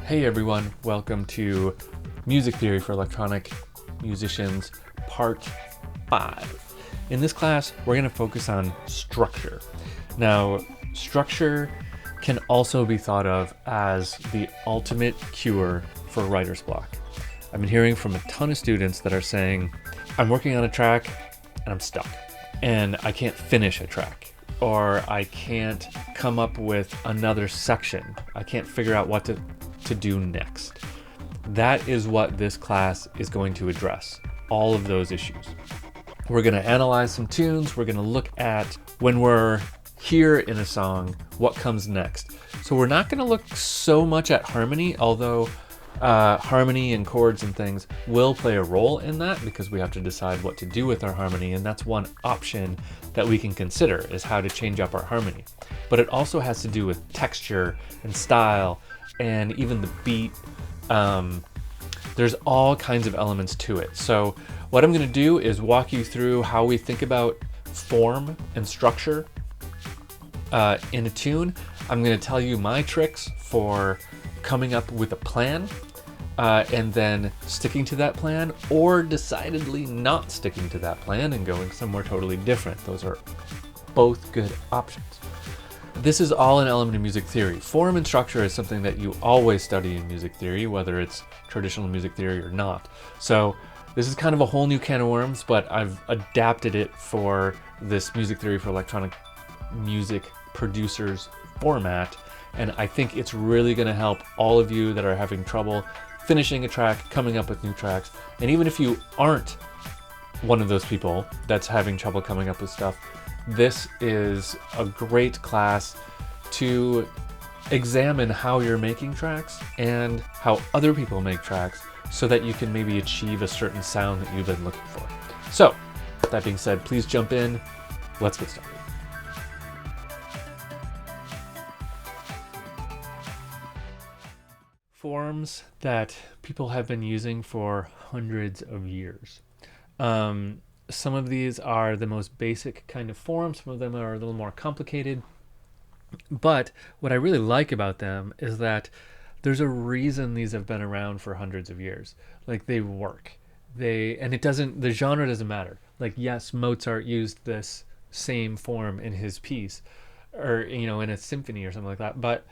Hey everyone, welcome to Music Theory for Electronic Musicians, Part 5. In this class, we're going to focus on structure. Now, structure can also be thought of as the ultimate cure for writer's block. I've been hearing from a ton of students that are saying, I'm working on a track and I'm stuck, and I can't finish a track, or I can't come up with another section. I can't figure out what to do next. That is what this class is going to address, all of those issues. We're going to analyze some tunes. We're going to look at when we're here in a song, what comes next. So we're not going to look so much at harmony, although harmony and chords and things will play a role in that because we have to decide what to do with our harmony, and that's one option that we can consider is how to change up our harmony. But it also has to do with texture and style and even the beat. There's all kinds of elements to it. So what I'm going to do is walk you through how we think about form and structure in a tune. I'm going to tell you my tricks for coming up with a plan and then sticking to that plan, or decidedly not sticking to that plan and going somewhere totally different. Those are both good options. This is all an element of music theory. Form and structure is something that you always study in music theory, whether it's traditional music theory or not. So this is kind of a whole new can of worms, but I've adapted it for this music theory for electronic music producers format. And I think it's really going to help all of you that are having trouble finishing a track, coming up with new tracks. And even if you aren't one of those people that's having trouble coming up with stuff, this is a great class to examine how you're making tracks and how other people make tracks so that you can maybe achieve a certain sound that you've been looking for. So, that being said, please jump in. Let's get started. Forms that people have been using for hundreds of years. Some of these are the most basic kind of forms. Some of them are a little more complicated. But what I really like about them is that there's a reason these have been around for hundreds of years. Like, they work. The genre doesn't matter. Like, yes, Mozart used this same form in his piece, or, in a symphony or something like that, but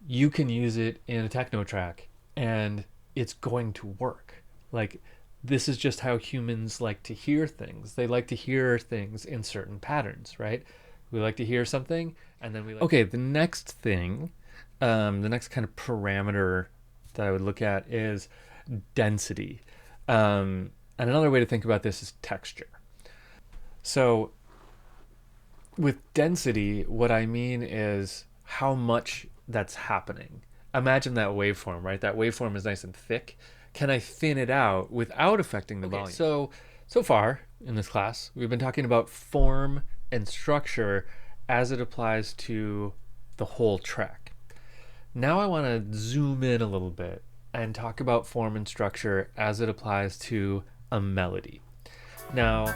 you can use it in a techno track and it's going to work. Like, this is just how humans like to hear things. They like to hear things in certain patterns, right? We like to hear something and then okay, the next thing, the next kind of parameter that I would look at is density. And another way to think about this is texture. So with density, what I mean is how much that's happening. Imagine that waveform, right? That waveform is nice and thick. Can I thin it out without affecting the volume? So far in this class, we've been talking about form and structure as it applies to the whole track. Now I want to zoom in a little bit and talk about form and structure as it applies to a melody. Now,